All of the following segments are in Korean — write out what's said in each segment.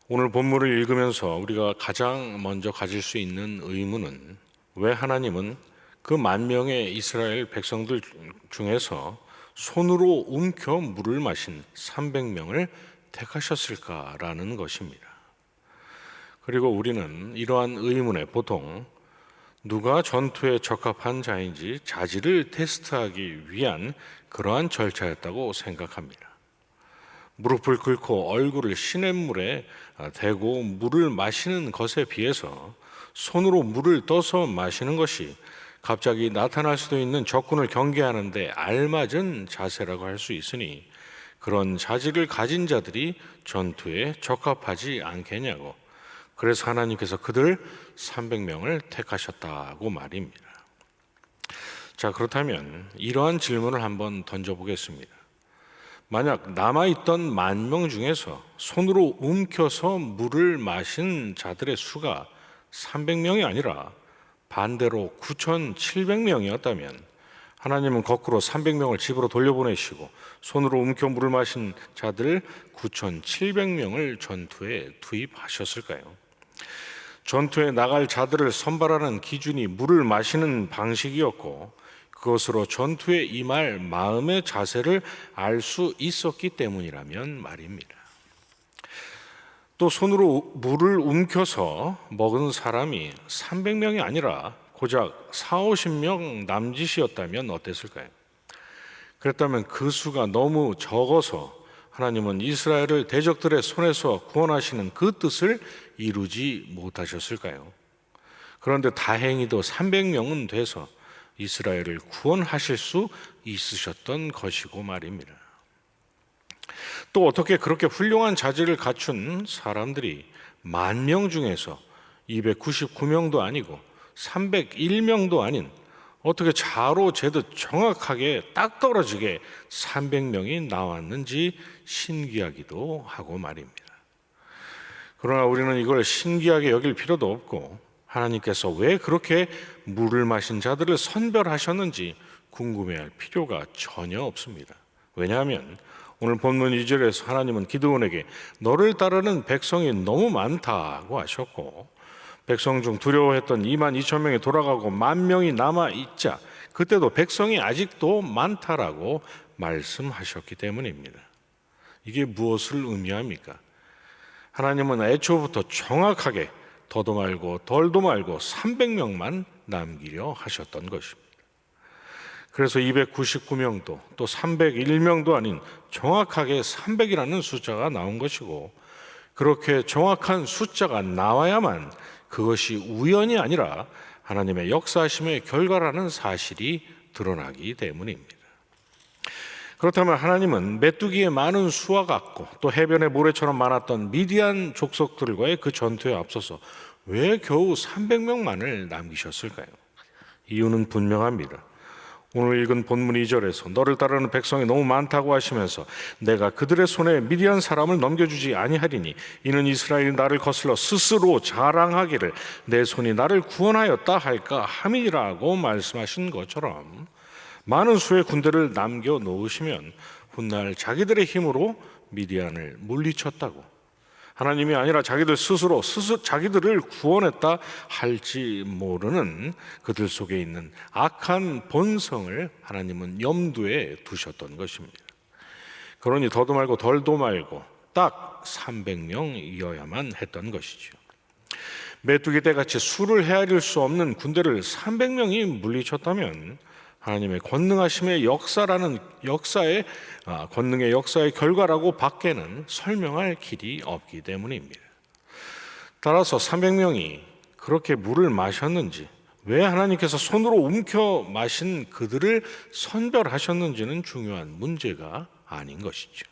오늘 본문을 읽으면서 우리가 가장 먼저 가질 수 있는 의문은 왜 하나님은 그 10,000명의 이스라엘 백성들 중에서 손으로 움켜 물을 마신 300명을 택하셨을까라는 것입니다. 그리고 우리는 이러한 의문에 보통 누가 전투에 적합한 자인지 자질을 테스트하기 위한 그러한 절차였다고 생각합니다. 무릎을 꿇고 얼굴을 시냇물에 대고 물을 마시는 것에 비해서 손으로 물을 떠서 마시는 것이 갑자기 나타날 수도 있는 적군을 경계하는 데 알맞은 자세라고 할 수 있으니 그런 자질을 가진 자들이 전투에 적합하지 않겠냐고, 그래서 하나님께서 그들 300명을 택하셨다고 말입니다. 자, 그렇다면 이러한 질문을 한번 던져보겠습니다. 만약 남아있던 10,000명 중에서 손으로 움켜서 물을 마신 자들의 수가 300명이 아니라 반대로 9,700명이었다면 하나님은 거꾸로 300명을 집으로 돌려보내시고 손으로 움켜 물을 마신 자들 9,700명을 전투에 투입하셨을까요? 전투에 나갈 자들을 선발하는 기준이 물을 마시는 방식이었고 그것으로 전투에 임할 마음의 자세를 알 수 있었기 때문이라면 말입니다. 또 손으로 물을 움켜서 먹은 사람이 300명이 아니라 고작 40-50명 남짓이었다면 어땠을까요? 그랬다면 그 수가 너무 적어서 하나님은 이스라엘을 대적들의 손에서 구원하시는 그 뜻을 이루지 못하셨을까요? 그런데 다행히도 300명은 돼서 이스라엘을 구원하실 수 있으셨던 것이고 말입니다. 또 어떻게 그렇게 훌륭한 자질을 갖춘 사람들이 10,000명 중에서 299명도 아니고 301명도 아닌 어떻게 자로 재듯 정확하게 딱 떨어지게 300명이 나왔는지 신기하기도 하고 말입니다. 그러나 우리는 이걸 신기하게 여길 필요도 없고 하나님께서 왜 그렇게 물을 마신 자들을 선별하셨는지 궁금해할 필요가 전혀 없습니다. 왜냐하면 오늘 본문 2절에서 하나님은 기드온에게 너를 따르는 백성이 너무 많다고 하셨고 백성 중 두려워했던 22,000명이 돌아가고 10,000명이 남아있자 그때도 백성이 아직도 많다라고 말씀하셨기 때문입니다. 이게 무엇을 의미합니까? 하나님은 애초부터 정확하게 더도 말고 덜도 말고 300명만 남기려 하셨던 것입니다. 그래서 299명도 또 301명도 아닌 정확하게 300이라는 숫자가 나온 것이고 그렇게 정확한 숫자가 나와야만 그것이 우연이 아니라 하나님의 역사하심의 결과라는 사실이 드러나기 때문입니다. 그렇다면 하나님은 메뚜기의 많은 수와 같고 또 해변의 모래처럼 많았던 미디안 족속들과의 그 전투에 앞서서 왜 겨우 300명만을 남기셨을까요? 이유는 분명합니다. 오늘 읽은 본문 2절에서 너를 따르는 백성이 너무 많다고 하시면서 내가 그들의 손에 미디안 사람을 넘겨주지 아니하리니 이는 이스라엘이 나를 거슬러 스스로 자랑하기를 내 손이 나를 구원하였다 할까 함이라고 말씀하신 것처럼 많은 수의 군대를 남겨놓으시면 훗날 자기들의 힘으로 미디안을 물리쳤다고 하나님이 아니라 자기들 스스로 자기들을 구원했다 할지 모르는 그들 속에 있는 악한 본성을 하나님은 염두에 두셨던 것입니다. 그러니 더도 말고 덜도 말고 딱 300명이어야만 했던 것이죠. 메뚜기 떼같이 수를 헤아릴 수 없는 군대를 300명이 물리쳤다면 하나님의 권능하심의 역사라는 권능의 역사의 결과라고 밖에는 설명할 길이 없기 때문입니다. 따라서 300명이 그렇게 물을 마셨는지 왜 하나님께서 손으로 움켜 마신 그들을 선별하셨는지는 중요한 문제가 아닌 것이죠.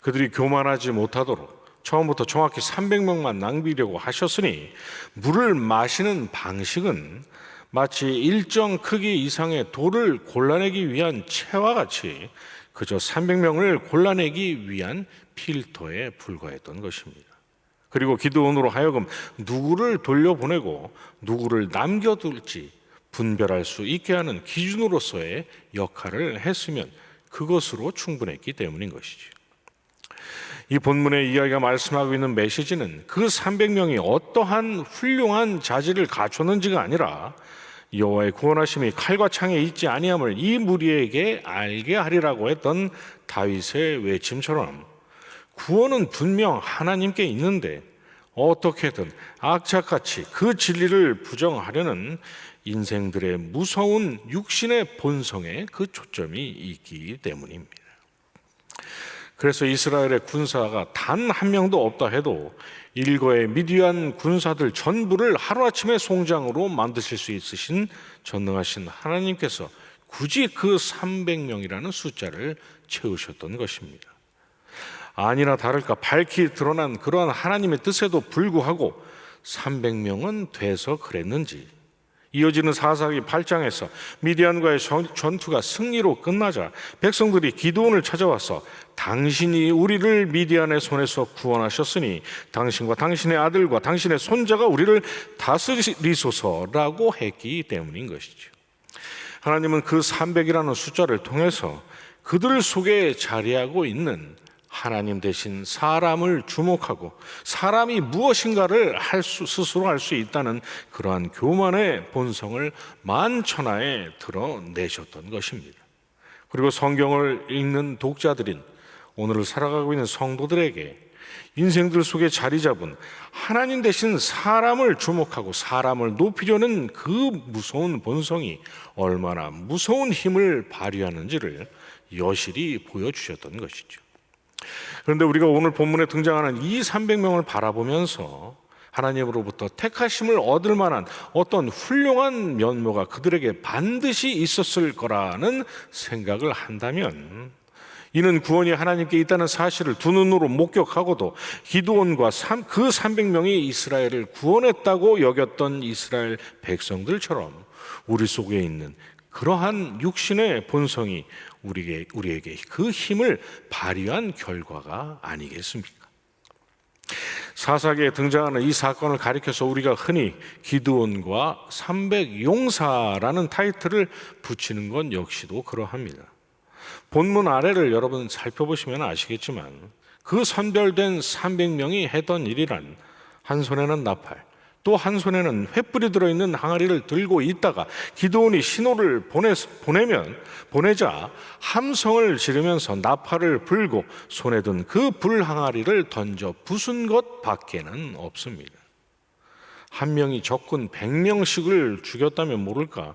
그들이 교만하지 못하도록 처음부터 정확히 300명만 낭비려고 하셨으니 물을 마시는 방식은 마치 일정 크기 이상의 돌을 골라내기 위한 채와 같이 그저 300명을 골라내기 위한 필터에 불과했던 것입니다. 그리고 기드온으로 하여금 누구를 돌려보내고 누구를 남겨둘지 분별할 수 있게 하는 기준으로서의 역할을 했으면 그것으로 충분했기 때문인 것이죠. 이 본문의 이야기가 말씀하고 있는 메시지는 그 300명이 어떠한 훌륭한 자질을 갖췄는지가 아니라 여호와의 구원하심이 칼과 창에 있지 아니함을 이 무리에게 알게 하리라고 했던 다윗의 외침처럼 구원은 분명 하나님께 있는데 어떻게든 악착같이 그 진리를 부정하려는 인생들의 무서운 육신의 본성에 그 초점이 있기 때문입니다. 그래서 이스라엘의 군사가 단 한 명도 없다 해도 일거의 미디안 군사들 전부를 하루아침에 송장으로 만드실 수 있으신 전능하신 하나님께서 굳이 그 300명이라는 숫자를 채우셨던 것입니다. 아니나 다를까 밝히 드러난 그러한 하나님의 뜻에도 불구하고 300명은 돼서 그랬는지, 이어지는 사사기 8장에서 미디안과의 전투가 승리로 끝나자 백성들이 기드온을 찾아와서 당신이 우리를 미디안의 손에서 구원하셨으니 당신과 당신의 아들과 당신의 손자가 우리를 다스리소서라고 했기 때문인 것이죠. 하나님은 그 300이라는 숫자를 통해서 그들 속에 자리하고 있는 하나님 대신 사람을 주목하고 사람이 무엇인가를 스스로 할 수 있다는 그러한 교만의 본성을 만천하에 드러내셨던 것입니다. 그리고 성경을 읽는 독자들인 오늘을 살아가고 있는 성도들에게 인생들 속에 자리 잡은 하나님 대신 사람을 주목하고 사람을 높이려는 그 무서운 본성이 얼마나 무서운 힘을 발휘하는지를 여실히 보여주셨던 것이죠. 그런데 우리가 오늘 본문에 등장하는 이 300명을 바라보면서 하나님으로부터 택하심을 얻을 만한 어떤 훌륭한 면모가 그들에게 반드시 있었을 거라는 생각을 한다면, 이는 구원이 하나님께 있다는 사실을 두 눈으로 목격하고도 기드온과 그 300명이 이스라엘을 구원했다고 여겼던 이스라엘 백성들처럼 우리 속에 있는 그러한 육신의 본성이 우리에게 그 힘을 발휘한 결과가 아니겠습니까? 사사기에 등장하는 이 사건을 가리켜서 우리가 흔히 기드온과 300용사라는 타이틀을 붙이는 건 역시도 그러합니다. 본문 아래를 여러분 살펴보시면 아시겠지만 그 선별된 300명이 했던 일이란 한 손에는 나팔, 또 한 손에는 횃불이 들어있는 항아리를 들고 있다가 기드온이 신호를 보내자 함성을 지르면서 나팔을 불고 손에 든 그 불 항아리를 던져 부순 것 밖에는 없습니다. 한 명이 적군 100명씩을 죽였다면 모를까,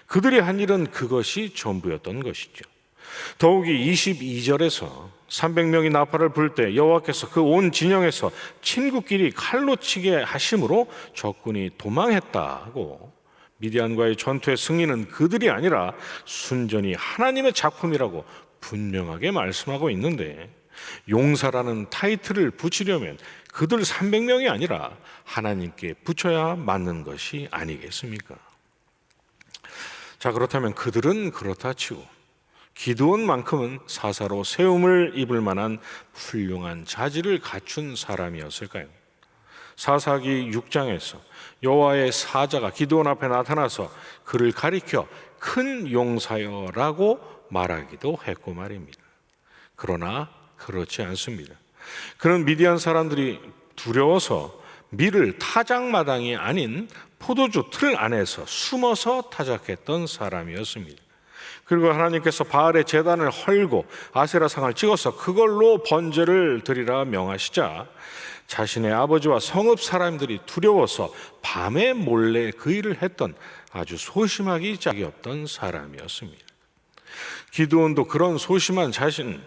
그들이 한 일은 그것이 전부였던 것이죠. 더욱이 22절에서 300명이 나팔을 불 때 여호와께서 그 온 진영에서 친구끼리 칼로 치게 하심으로 적군이 도망했다고, 미디안과의 전투의 승리는 그들이 아니라 순전히 하나님의 작품이라고 분명하게 말씀하고 있는데, 용사라는 타이틀을 붙이려면 그들 300명이 아니라 하나님께 붙여야 맞는 것이 아니겠습니까? 자, 그렇다면 그들은 그렇다 치고 기드온만큼은 사사로 세움을 입을 만한 훌륭한 자질을 갖춘 사람이었을까요? 사사기 6장에서 여호와의 사자가 기드온 앞에 나타나서 그를 가리켜 큰 용사여라고 말하기도 했고 말입니다. 그러나 그렇지 않습니다. 그는 미디안 사람들이 두려워서 밀을 타작마당이 아닌 포도주 틀 안에서 숨어서 타작했던 사람이었습니다. 그리고 하나님께서 바알의 제단을 헐고 아세라상을 찍어서 그걸로 번제를 드리라 명하시자 자신의 아버지와 성읍 사람들이 두려워서 밤에 몰래 그 일을 했던 아주 소심하기 짝이 없던 사람이었습니다. 기드온도 그런 소심한 자신,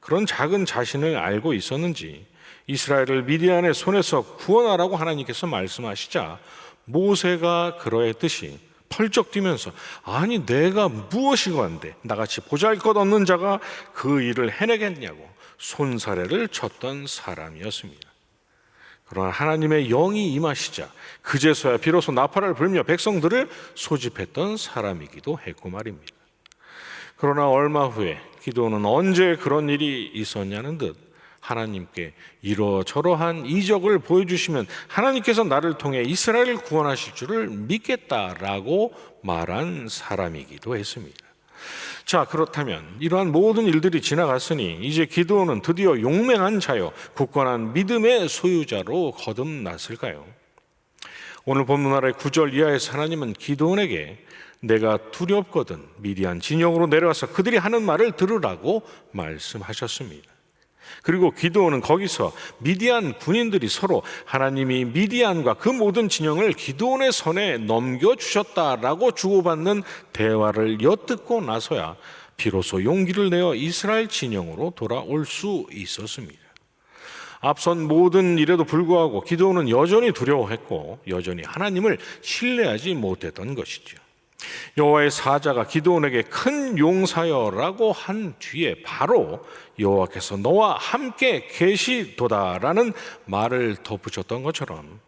그런 작은 자신을 알고 있었는지 이스라엘을 미디안의 손에서 구원하라고 하나님께서 말씀하시자 모세가 그러했듯이 펄쩍 뛰면서 아니 내가 무엇이건데 나같이 보잘것없는 자가 그 일을 해내겠냐고 손사래를 쳤던 사람이었습니다. 그러나 하나님의 영이 임하시자 그제서야 비로소 나팔을 불며 백성들을 소집했던 사람이기도 했고 말입니다. 그러나 얼마 후에 기드온은 언제 그런 일이 있었냐는 듯 하나님께 이러저러한 이적을 보여주시면 하나님께서 나를 통해 이스라엘을 구원하실 줄을 믿겠다라고 말한 사람이기도 했습니다. 자, 그렇다면 이러한 모든 일들이 지나갔으니 이제 기드온은 드디어 용맹한 자요 굳건한 믿음의 소유자로 거듭났을까요? 오늘 본문 아래 9절 이하에서 하나님은 기드온에게 내가 두렵거든 미디안 진영으로 내려와서 그들이 하는 말을 들으라고 말씀하셨습니다. 그리고 기드온은 거기서 미디안 군인들이 서로 하나님이 미디안과 그 모든 진영을 기드온의 손에 넘겨주셨다라고 주고받는 대화를 엿듣고 나서야 비로소 용기를 내어 이스라엘 진영으로 돌아올 수 있었습니다. 앞선 모든 일에도 불구하고 기드온은 여전히 두려워했고 여전히 하나님을 신뢰하지 못했던 것이죠. 여호와의 사자가 기드온에게 큰 용사여라고 한 뒤에 바로 여호와께서 너와 함께 계시도다라는 말을 덧붙였던 것처럼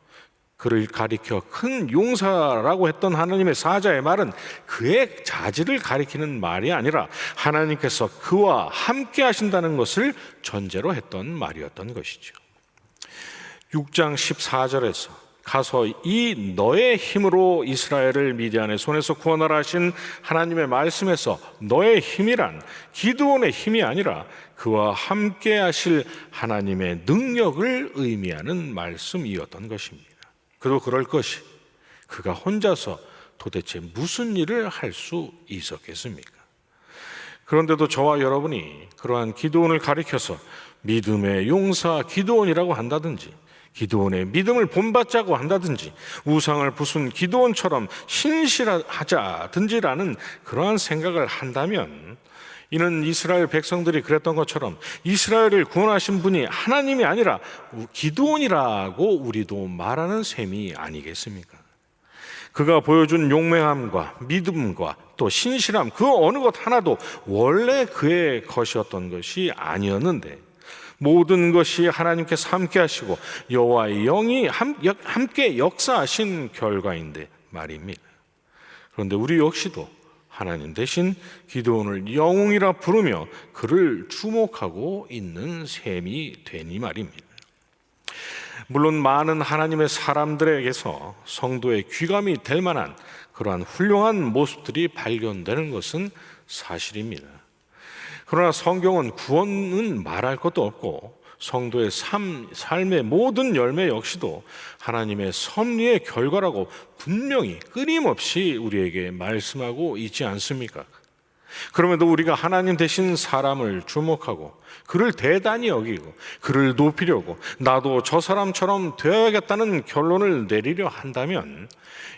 그를 가리켜 큰 용사라고 했던 하나님의 사자의 말은 그의 자질을 가리키는 말이 아니라 하나님께서 그와 함께 하신다는 것을 전제로 했던 말이었던 것이죠. 6장 14절에서 가서 이 너의 힘으로 이스라엘을 미디안의 손에서 구원하라 하신 하나님의 말씀에서 너의 힘이란 기드온의 힘이 아니라 그와 함께 하실 하나님의 능력을 의미하는 말씀이었던 것입니다. 그도 그럴 것이 그가 혼자서 도대체 무슨 일을 할 수 있었겠습니까? 그런데도 저와 여러분이 그러한 기드온을 가리켜서 믿음의 용사 기드온이라고 한다든지 기드온의 믿음을 본받자고 한다든지 우상을 부순 기드온처럼 신실하자든지라는 그러한 생각을 한다면 이는 이스라엘 백성들이 그랬던 것처럼 이스라엘을 구원하신 분이 하나님이 아니라 기드온이라고 우리도 말하는 셈이 아니겠습니까? 그가 보여준 용맹함과 믿음과 또 신실함 그 어느 것 하나도 원래 그의 것이었던 것이 아니었는데 모든 것이 하나님께서 함께 하시고 여호와의 영이 함께 역사하신 결과인데 말입니다. 그런데 우리 역시도 하나님 대신 기드온을 영웅이라 부르며 그를 주목하고 있는 셈이 되니 말입니다. 물론 많은 하나님의 사람들에게서 성도의 귀감이 될 만한 그러한 훌륭한 모습들이 발견되는 것은 사실입니다. 그러나 성경은 구원은 말할 것도 없고 성도의 삶의 모든 열매 역시도 하나님의 섭리의 결과라고 분명히 끊임없이 우리에게 말씀하고 있지 않습니까? 그럼에도 우리가 하나님 대신 사람을 주목하고 그를 대단히 여기고 그를 높이려고 나도 저 사람처럼 되어야겠다는 결론을 내리려 한다면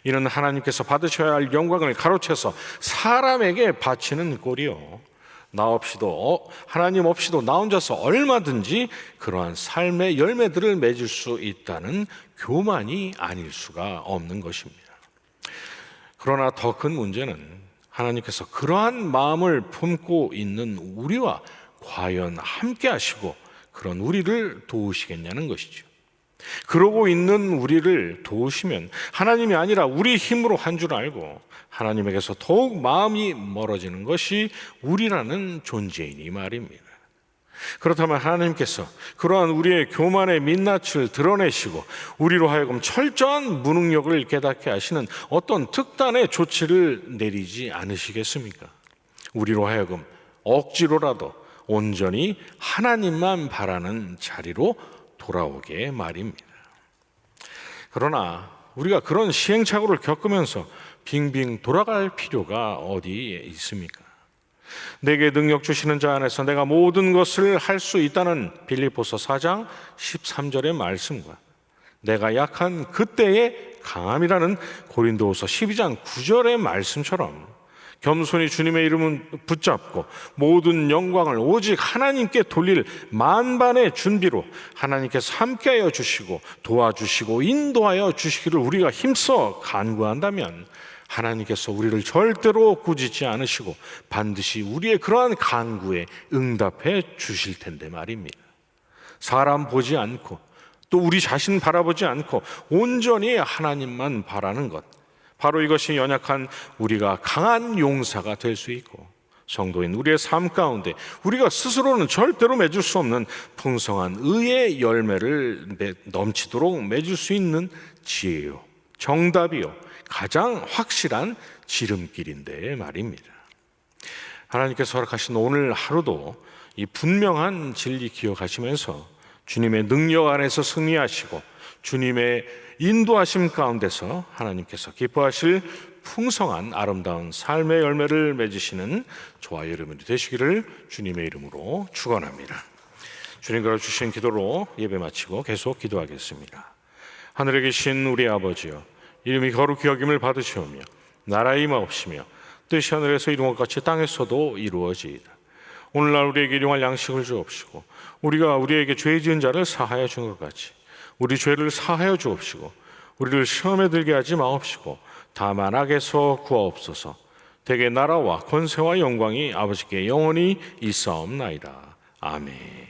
이는 하나님께서 받으셔야 할 영광을 가로채서 사람에게 바치는 꼴이요 나 없이도 하나님 없이도 나 혼자서 얼마든지 그러한 삶의 열매들을 맺을 수 있다는 교만이 아닐 수가 없는 것입니다. 그러나 더 큰 문제는 하나님께서 그러한 마음을 품고 있는 우리와 과연 함께 하시고 그런 우리를 도우시겠냐는 것이죠. 그러고 있는 우리를 도우시면 하나님이 아니라 우리 힘으로 한 줄 알고 하나님에게서 더욱 마음이 멀어지는 것이 우리라는 존재이니 말입니다. 그렇다면 하나님께서 그러한 우리의 교만의 민낯을 드러내시고 우리로 하여금 철저한 무능력을 깨닫게 하시는 어떤 특단의 조치를 내리지 않으시겠습니까? 우리로 하여금 억지로라도 온전히 하나님만 바라는 자리로 돌아오게 말입니다. 그러나 우리가 그런 시행착오를 겪으면서 빙빙 돌아갈 필요가 어디에 있습니까? 내게 능력 주시는 자 안에서 내가 모든 것을 할 수 있다는 빌립보서 4장 13절의 말씀과 내가 약한 그때의 강함이라는 고린도후서 12장 9절의 말씀처럼 겸손히 주님의 이름은 붙잡고 모든 영광을 오직 하나님께 돌릴 만반의 준비로 하나님께서 함께하여 주시고 도와주시고 인도하여 주시기를 우리가 힘써 간구한다면 하나님께서 우리를 절대로 꾸짖지 않으시고 반드시 우리의 그러한 간구에 응답해 주실 텐데 말입니다. 사람 보지 않고 또 우리 자신 바라보지 않고 온전히 하나님만 바라는 것, 바로 이것이 연약한 우리가 강한 용사가 될 수 있고 성도인 우리의 삶 가운데 우리가 스스로는 절대로 맺을 수 없는 풍성한 의의 열매를 넘치도록 맺을 수 있는 지혜요, 정답이요, 가장 확실한 지름길인데 말입니다. 하나님께서 허락하신 오늘 하루도 이 분명한 진리 기억하시면서 주님의 능력 안에서 승리하시고 주님의 인도하심 가운데서 하나님께서 기뻐하실 풍성한 아름다운 삶의 열매를 맺으시는 저와 여러분이 되시기를 주님의 이름으로 축원합니다. 주님께로 주신 기도로 예배 마치고 계속 기도하겠습니다. 하늘에 계신 우리 아버지여, 이름이 거룩히 여김을 받으시오며 나라의 임하옵시며 뜻이 하늘에서 이룬 것 같이 땅에서도 이루어지이다. 오늘날 우리에게 일용할 양식을 주옵시고 우리가 우리에게 죄 지은 자를 사하여 준 것 같이 우리 죄를 사하여 주옵시고 우리를 시험에 들게 하지 마옵시고 다만 악에서 구하옵소서. 대개 나라와 권세와 영광이 아버지께 영원히 있사옵나이다. 아멘.